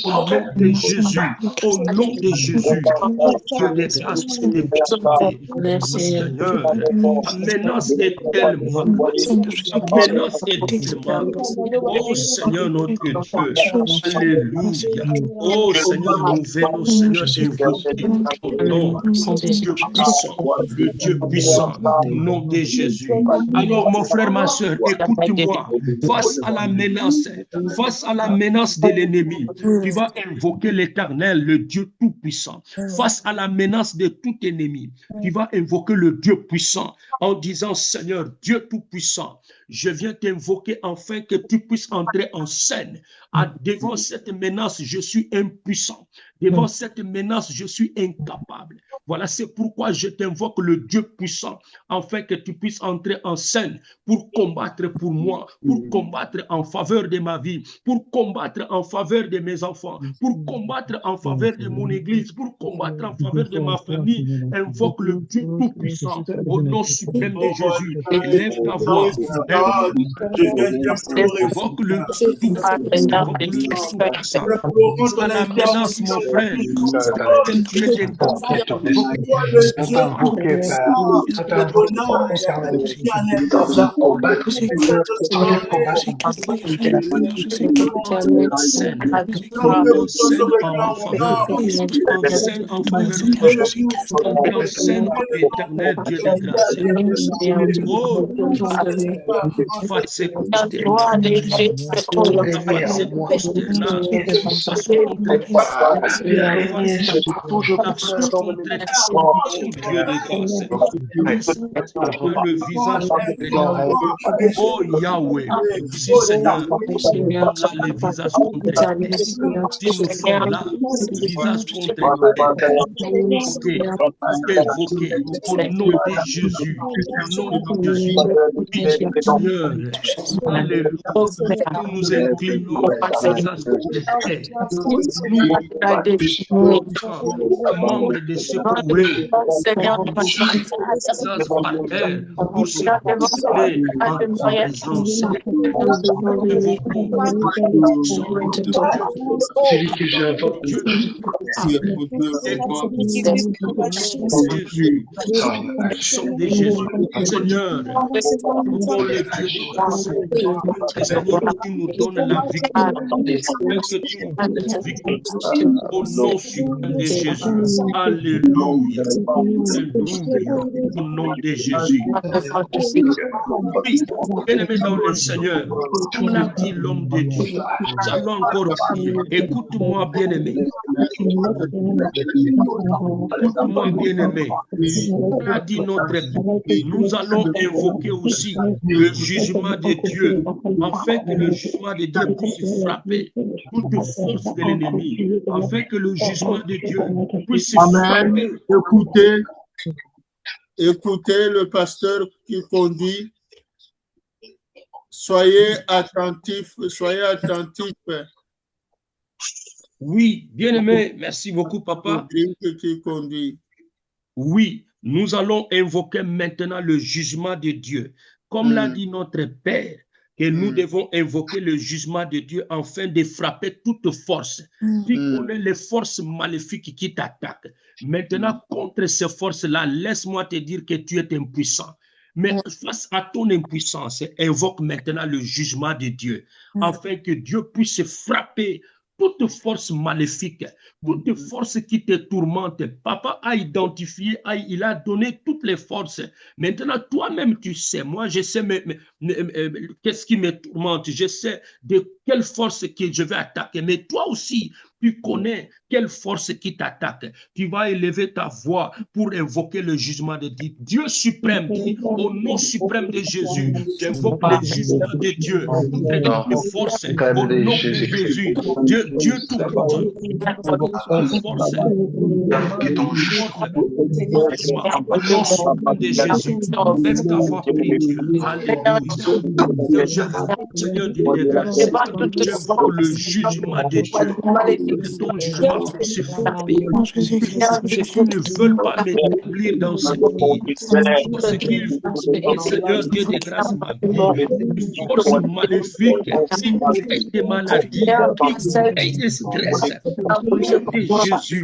au nom de Jésus. Au nom de Jésus. Oh Dieu de grâce et de bonté. Oh Seigneur, ta menace est tellement grande. Ta menace est tellement grande. Oh Seigneur notre Dieu. Alléluia. Oh Seigneur, nous venons, Seigneur, invoquer ton nom. Dieu puissant, le Dieu puissant, au nom de Jésus. Alors, mon frère, ma soeur, écoute-moi. Face à la menace de l'ennemi, tu vas invoquer l'Éternel, le Dieu tout-puissant. Face à la menace de tout ennemi, tu vas invoquer le Dieu puissant en disant, Seigneur, Dieu tout-puissant, je viens t'invoquer afin que tu puisses entrer en scène. Devant cette menace, je suis impuissant. Devant cette menace, je suis incapable. Voilà, c'est pourquoi je t'invoque le Dieu puissant, afin que tu puisses entrer en scène pour combattre pour moi, pour combattre en faveur de ma vie, pour combattre en faveur de mes enfants, pour combattre en faveur de mon église, pour combattre en faveur de ma famille. Invoque le Dieu tout-puissant au nom suprême de Jésus. Élève ta voix. Invoque le Dieu tout-puissant. À la menace, mon frère, tu es éternel Dieu de grâce. Le visage oh Yahweh, si Seigneur, on a le visage contre si nous sommes là, visage contre évoquer au nom de Jésus, au nom de Jésus, Seigneur, alléluia, nous nous inclinons visage contre terre, nous membres de ce courrier, par terre, pour se poser en présence. De Jésus, Seigneur, pour le Dieu de grâce, Seigneur, tu nous donnes la victoire, que tu nous donnes la victoire, au nom suprême de Jésus, alléluia, alléluia, au nom de Jésus. Oui, bien-aimé dans le Seigneur, comme l'a dit l'homme de Dieu, nous allons encore prier. Écoute-moi, bien-aimé. Écoute-moi, bien-aimé. A dit notre Dieu, nous allons invoquer aussi le jugement de Dieu, afin que le jugement de Dieu puisse frapper toute force de l'ennemi, afin que le jugement de Dieu puisse frapper. Écoutez le pasteur qui conduit. Soyez attentifs, soyez attentifs. Oui, bien-aimé, merci beaucoup, papa. Qui conduit. Oui, nous allons invoquer maintenant le jugement de Dieu. Comme l'a dit notre Père, que nous devons invoquer le jugement de Dieu afin de frapper toute force. Tu connais les forces maléfiques qui t'attaquent. Maintenant, contre ces forces-là, laisse-moi te dire que tu es impuissant. Mais face à ton impuissance, invoque maintenant le jugement de Dieu, afin que Dieu puisse frapper toute force maléfique, toute force qui te tourmente. Papa a identifié, il a donné toutes les forces. Maintenant, toi-même, tu sais, moi, je sais qu'est-ce qui me tourmente, je sais de quelle force que je vais attaquer, mais toi aussi, tu connais quelle force qui t'attaque. Tu vas élever ta voix pour invoquer le jugement de Dieu. Dieu suprême, dit, au nom suprême de Jésus, j'invoque le jugement de Dieu contre toutes forces, au nom de Jésus. Dieu tout-puissant, force, au nom suprême de Jésus. Lève ta voix, prie Dieu. Alléluia. Seigneur Dieu de grâce, j'invoque le jugement de Dieu. Que ton jugement puisse frapper ceux qui ne veulent pas m'établir dans ce pays. Ce qu'il faut, Seigneur Dieu de grâce, ma vie, une force maléfique qui crée des maladies, qui crée des stress. Au nom de Jésus,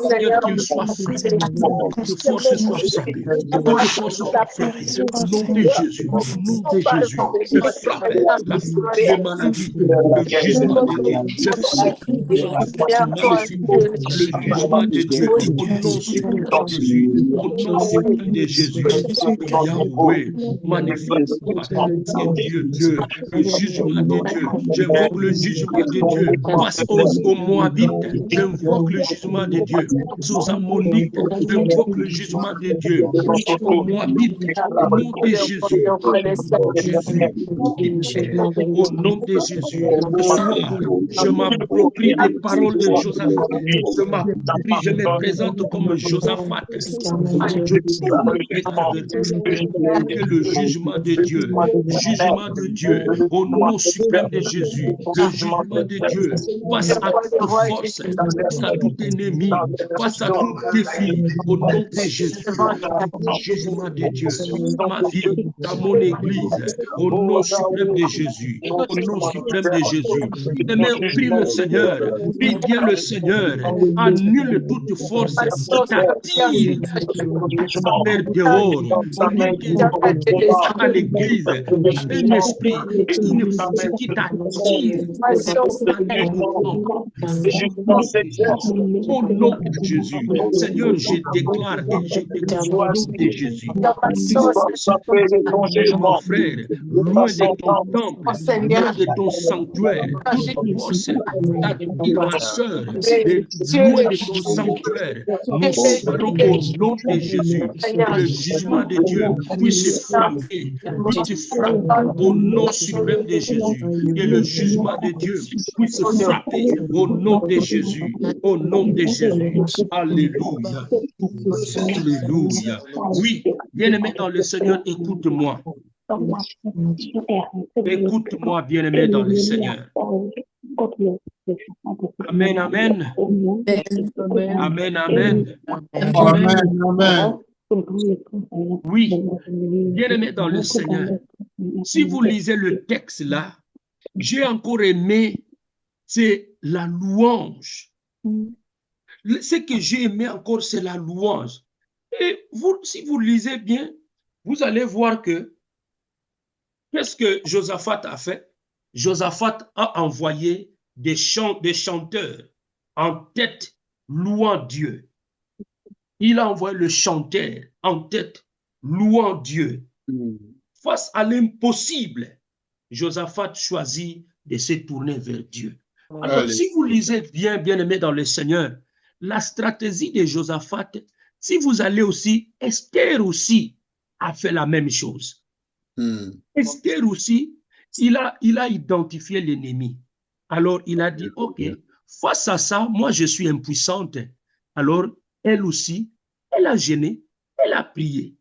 Seigneur, qu'il soit frappé, que force soit frappée, que force soit frappée. Au nom de Jésus, au nom de Jésus, je frappe les maladies, le jugement de Dieu, je frappe les forces maléfiques, le jugement de Dieu, au nom suprême de Jésus, au nom suprême de Jésus. Yahweh, manifeste-toi, c'est Dieu, le jugement de Dieu. J'invoque le jugement de Dieu face aux Moabites. J'invoque le jugement de Dieu aux Ammonites. J'invoque le jugement de Dieu aux Moabites. Au nom de Jésus. Au nom de Jésus. Ce soir, je m'approprie des paroles de Josaphat. Je me présente comme Josaphat. Je que le jugement de Dieu, au nom suprême de Jésus, le jugement de Dieu, face à toute force, face à tout ennemi, face à tout défi, au nom de Jésus, le jugement de Dieu, dans ma vie, dans mon église, au nom suprême de Jésus, au nom suprême de Jésus. Demain, prie le Seigneur, prie bien le Seigneur, annule toute force qui t'attire vers dehors, à l'église, un esprit, une force qui t'attire au nom de Jésus. Seigneur, je déclare et je déclare au nom de Jésus. Mon frère, loin de ton temple, loin de ton sanctuaire, toute force t'attire, ma soeur, loin de ton sanctuaire, nous souhaitons au nom de Jésus que le jugement de Dieu puisse frapper, au nom suprême de Jésus, que le jugement de Dieu puisse frapper au nom de Jésus, au nom de Jésus. Alléluia. Alléluia. Oui, bien-aimé dans le Seigneur, écoute-moi. Écoute-moi, bien-aimé dans le Seigneur. Amen, amen. Amen, amen. Amen, amen. Oui, bien-aimé dans le Seigneur, si vous lisez le texte là, j'ai encore aimé, c'est la louange. Ce que j'ai aimé encore, c'est la louange. Et vous, si vous lisez bien, vous allez voir que qu'est-ce que Josaphat a fait? Josaphat a envoyé des chanteurs en tête louant Dieu. Il a envoyé le chanteur en tête louant Dieu. Face à l'impossible, Josaphat choisit de se tourner vers Dieu. Alors, si vous lisez bien, bien-aimé dans le Seigneur, la stratégie de Josaphat, si vous allez aussi, Esther aussi a fait la même chose. Esther aussi, il a identifié l'ennemi. Alors, il a dit, OK, face à ça, moi, je suis impuissante. Alors, elle aussi, elle a gêné, elle a prié.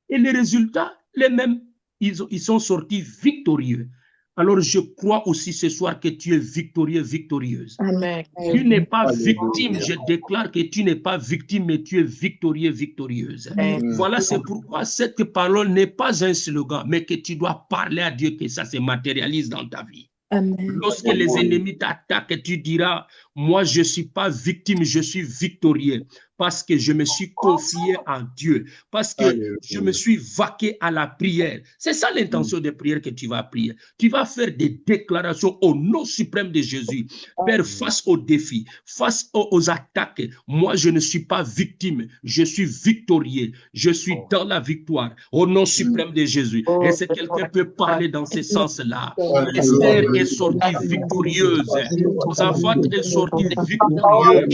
Et les résultats, les mêmes. ils sont sortis victorieux. Alors je crois aussi ce soir que tu es victorieux, victorieuse. Amen. Tu n'es pas victime, je déclare que tu n'es pas victime, mais tu es victorieux, victorieuse. Voilà, c'est pourquoi cette parole n'est pas un slogan, mais que tu dois parler à Dieu que ça se matérialise dans ta vie. Amen. Lorsque les ennemis t'attaquent, tu diras, moi je ne suis pas victime, je suis victorieux. Parce que je me suis confié en Dieu, parce que je me suis vaqué à la prière. C'est ça l'intention des prières que tu vas prier. Tu vas faire des déclarations au nom suprême de Jésus. Père, face aux défis, face aux attaques, moi je ne suis pas victime, je suis victorieux, je suis dans la victoire, au nom suprême de Jésus. Et si quelqu'un peut parler dans ce sens-là, Esther est sortie victorieuse, Zafat est sorti victorieux,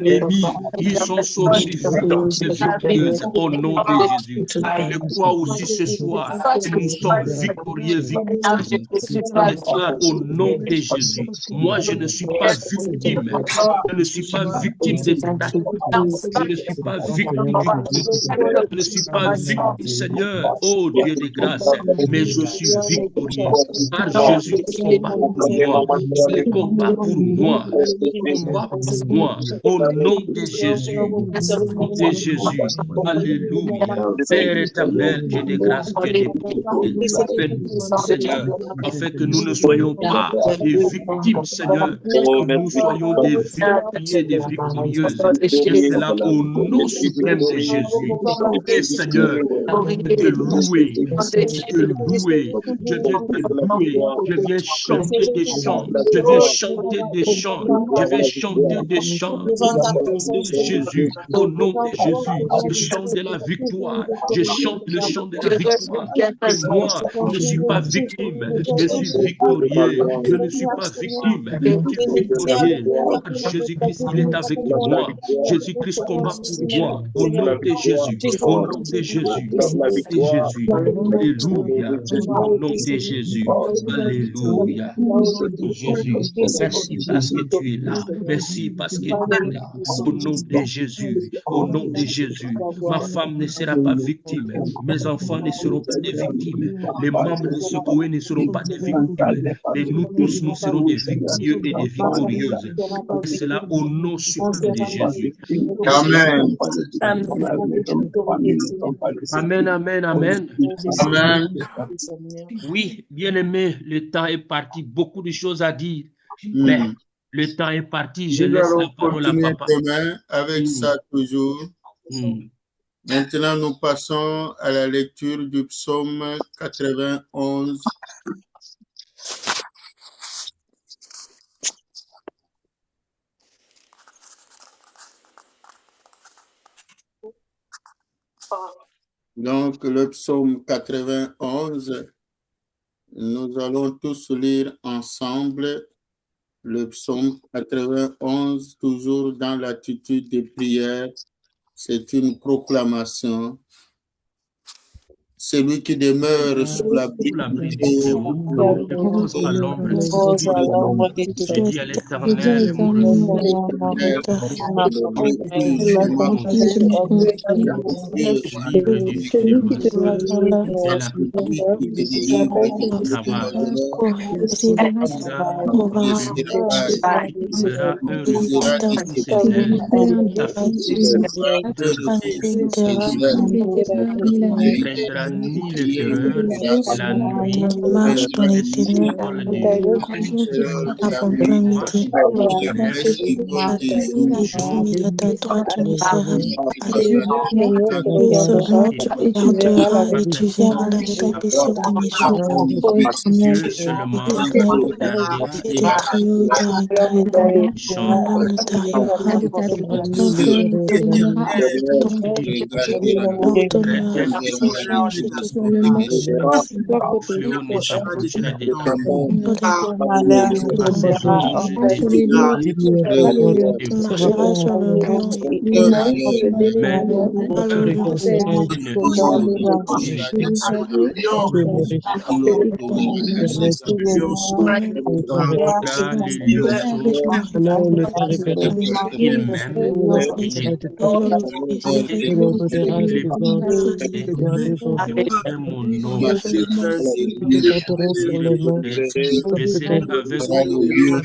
l'ennemi, ils sont sortis victorieux au nom de Jésus. Je crois aussi ce soir que nous sommes victorieux, victorieux. Je déclare au nom de Jésus. Moi, je ne suis pas victime. Je ne suis pas victime des attaques. Je ne suis pas victime du coup. Je ne suis pas victime, Seigneur, oh Dieu de grâce, mais je suis victorieux. Car Jésus combat pour moi. Il combat pour moi. Il combat pour moi. Au nom de Jésus. Au nom de Jésus. Alléluia. Père éternel, Dieu de grâce, Dieu de bonté. Fais-nous, Seigneur, afin que nous ne soyons pas des victimes, Seigneur, que nous soyons des victorieux, des victorieuses. Et cela au nom suprême de Jésus. Et Seigneur, je te louer, je te louer, je viens te louer, je viens chanter des chants, je viens chanter des chants, je viens chanter des chants au nom de Jésus, au nom de Jésus, le chant de la victoire, je chante le chant de la victoire. Et moi, je ne suis pas victime, je suis victorieux, je ne suis pas victime, je suis victorieux. Jésus-Christ, il est avec moi. Jésus-Christ combat pour moi. Au nom de Jésus. Au nom de Jésus. Au nom de Jésus. Alléluia. Au nom de Jésus. Alléluia. Jésus. Merci parce que tu es là. Merci parce que tu es là. Au nom de Jésus. Au nom de Jésus. Ma femme ne sera pas victime. Mes enfants ne seront pas des victimes. Les membres de Secoué ne seront pas des victimes. Mais nous tous, nous serons des victorieux et des victorieuses. Et cela au nom suprême de Jésus. Amen. Amen, amen, amen. Amen. Oui, bien-aimé, le temps est parti. Beaucoup de choses à dire. Mais le temps est parti. Je Nous laisse allons la parole à continuer papa. demain avec ça toujours. Maintenant, nous passons à la lecture du psaume 91. Donc, le psaume 91, nous allons tous lire ensemble le psaume 91, toujours dans l'attitude de prière. C'est une proclamation. Celui qui demeure sous l'abri de repose à l'ombre je dis à l'Éternel, mon ni le terreur, la nuit, marche dans les ténèbres, avant plein midi. Il à ta droite, tu ne seras pas tu regarderas et tu verras la tablissure des méchants. Dieu seulement Fais des trios d'arrêter, l'homme ne t'arrivera, un feu ne te donnera tu marcheras sur le lion J'élèverai mon nom. Ma sécurité, Nous te porterons sur les mains. Je serai avec vous.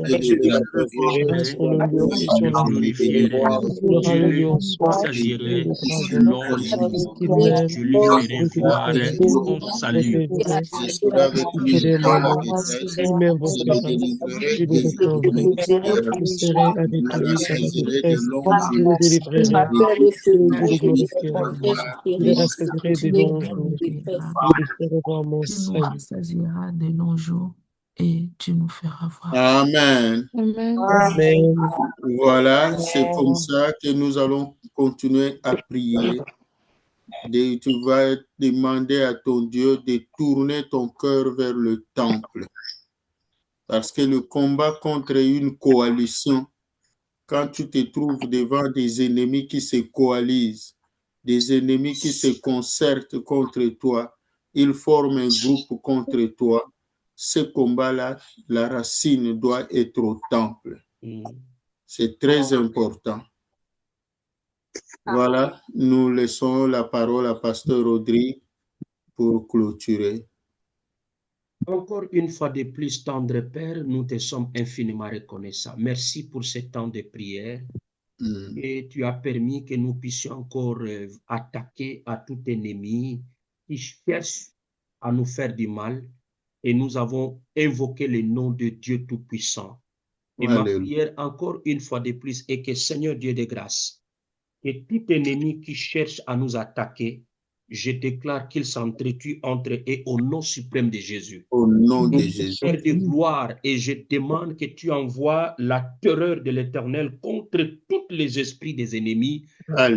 Sera sur le lion et sur la terre. Il aura le lion soif et Sagirai le dragon. selon Ce qu'il m'aime, je lui ferai et je voir le son salut. préférerai. il sera avec Je lui ferai dans mon la nom. détresse. Il Je le m'invoquera. délivrerai Je le de répondrai. Je serai avec je le lui dans la rassasierai de détresse. longs Je jours. le délivrerai et je le glorifierai. Je le Et rassasierai de longs jours. Je lui ferai voir mon Tu nous salut. rassasieras de longs jours et tu nous feras voir. Amen. Amen. Voilà, c'est comme ça que nous allons continuer à prier. Tu vas demander à ton Dieu de tourner ton cœur vers le temple. Parce que le combat contre une coalition, quand tu te trouves devant des ennemis qui se coalisent, des ennemis qui se concertent contre toi, ils forment un groupe contre toi. Ce combat-là, la racine doit être au temple. C'est très important. Voilà, nous laissons la parole à Pasteur Audrey pour clôturer. Encore une fois de plus, tendre Père, nous te sommes infiniment reconnaissants. Merci pour ce temps de prière. Et tu as permis que nous puissions encore attaquer à tout ennemi qui cherche à nous faire du mal. Et nous avons invoqué le nom de Dieu Tout-Puissant. Et ma prière, encore une fois de plus, est que Seigneur Dieu de grâce, que tout ennemi qui cherche à nous attaquer, je déclare qu'il s'entretue entre eux et au nom suprême de Jésus. Au nom de Jésus. Père de gloire, et je demande que tu envoies la terreur de l'Éternel contre tous les esprits des ennemis.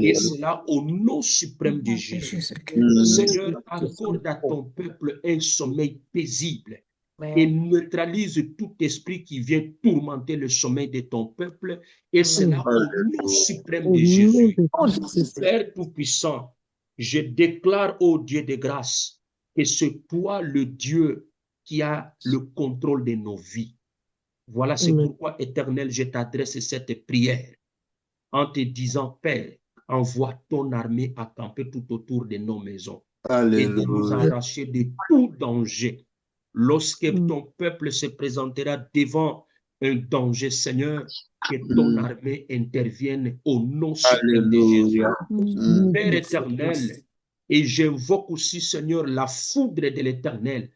Et cela au nom suprême de Jésus. Seigneur, accorde à ton peuple un sommeil paisible et neutralise tout esprit qui vient tourmenter le sommeil de ton peuple. Et cela au nom suprême de Jésus. Père Tout-Puissant, je déclare au Dieu de grâce que c'est toi le Dieu qui a le contrôle de nos vies. Voilà, c'est pourquoi, Éternel, je t'adresse cette prière en te disant, Père, envoie ton armée à camper tout autour de nos maisons et de nous arracher de tout danger. Lorsque ton peuple se présentera devant un danger, Seigneur, que ton armée intervienne au nom suprême de Jésus. Père éternel, et j'invoque aussi, Seigneur, la foudre de l'Éternel.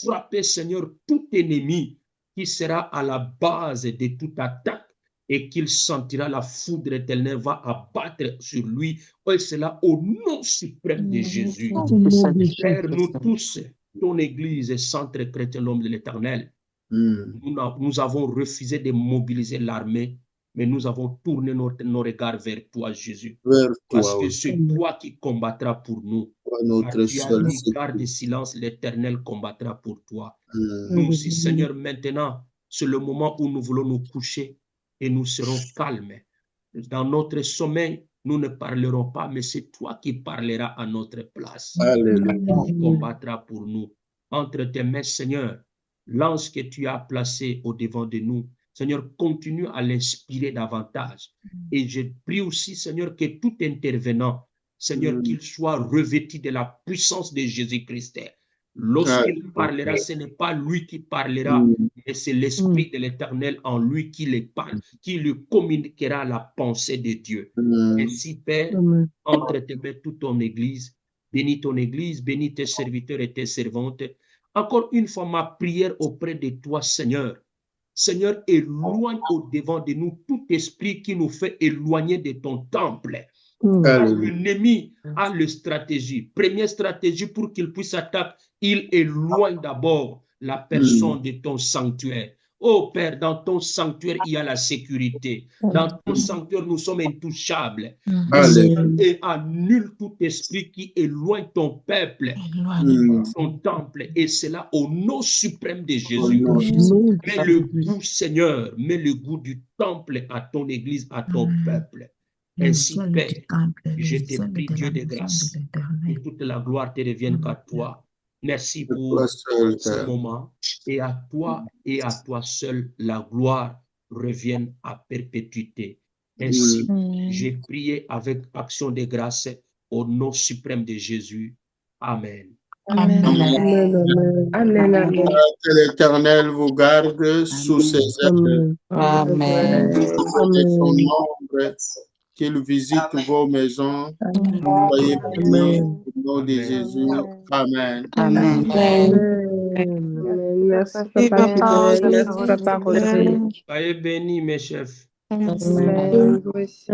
Frapper, Seigneur, tout ennemi qui sera à la base de toute attaque et qu'il sentira la foudre éternelle va abattre sur lui. Et cela au nom suprême de Jésus. Père, nous tous, ton Église, Centre chrétien, l'homme de l'Éternel, nous avons refusé de mobiliser l'armée, mais nous avons tourné nos regards vers toi, Jésus. Parce que c'est toi qui combattras pour nous. Car tu as dit, garde silence, l'Éternel combattra pour toi. Nous aussi, Seigneur, maintenant, c'est le moment où nous voulons nous coucher et nous serons calmes. Dans notre sommeil, nous ne parlerons pas, mais c'est toi qui parleras à notre place. Tu combattras pour nous. Entre tes mains, Seigneur, l'ange que tu as placé au devant de nous, Seigneur, continue à l'inspirer davantage. Et je prie aussi, Seigneur, que tout intervenant, Seigneur, qu'il soit revêtu de la puissance de Jésus-Christ. Lorsqu'il parlera, ce n'est pas lui qui parlera, mais c'est l'Esprit de l'Éternel en lui qui le parle, qui lui communiquera la pensée de Dieu. Ainsi, Père, entre tes mains toute ton Église, bénis tes serviteurs et tes servantes. Encore une fois, ma prière auprès de toi, Seigneur. Seigneur, éloigne au-devant de nous tout esprit qui nous fait éloigner de ton temple. L'ennemi a la stratégie. Première stratégie pour qu'il puisse attaquer, il éloigne d'abord la personne de ton sanctuaire. Oh Père, dans ton sanctuaire, il y a la sécurité. Dans ton sanctuaire, nous sommes intouchables. Et annule tout esprit qui éloigne ton peuple, ton temple. Et cela au nom suprême de Jésus. Mets le goût, Seigneur, mets le goût du temple à ton Église, à ton peuple. Ainsi, Père, je te prie, Dieu de grâce, que toute la gloire te revienne qu'à toi. Merci pour ce moment. Et à toi seul, la gloire revienne à perpétuité. Ainsi, j'ai prié avec action de grâce au nom suprême de Jésus. Amen. Amen. Amen. Que l'Éternel vous garde sous ses ailes. Amen. Prenez son ombre, qu'il visite vos maisons. Soyez bénis au nom de Jésus. Amen. Amen. Merci, Vive Papa Papa, Fidèle. Merci, Papa Rodrigue. Soyez bénis, mes chefs. Amen. Vous aussi.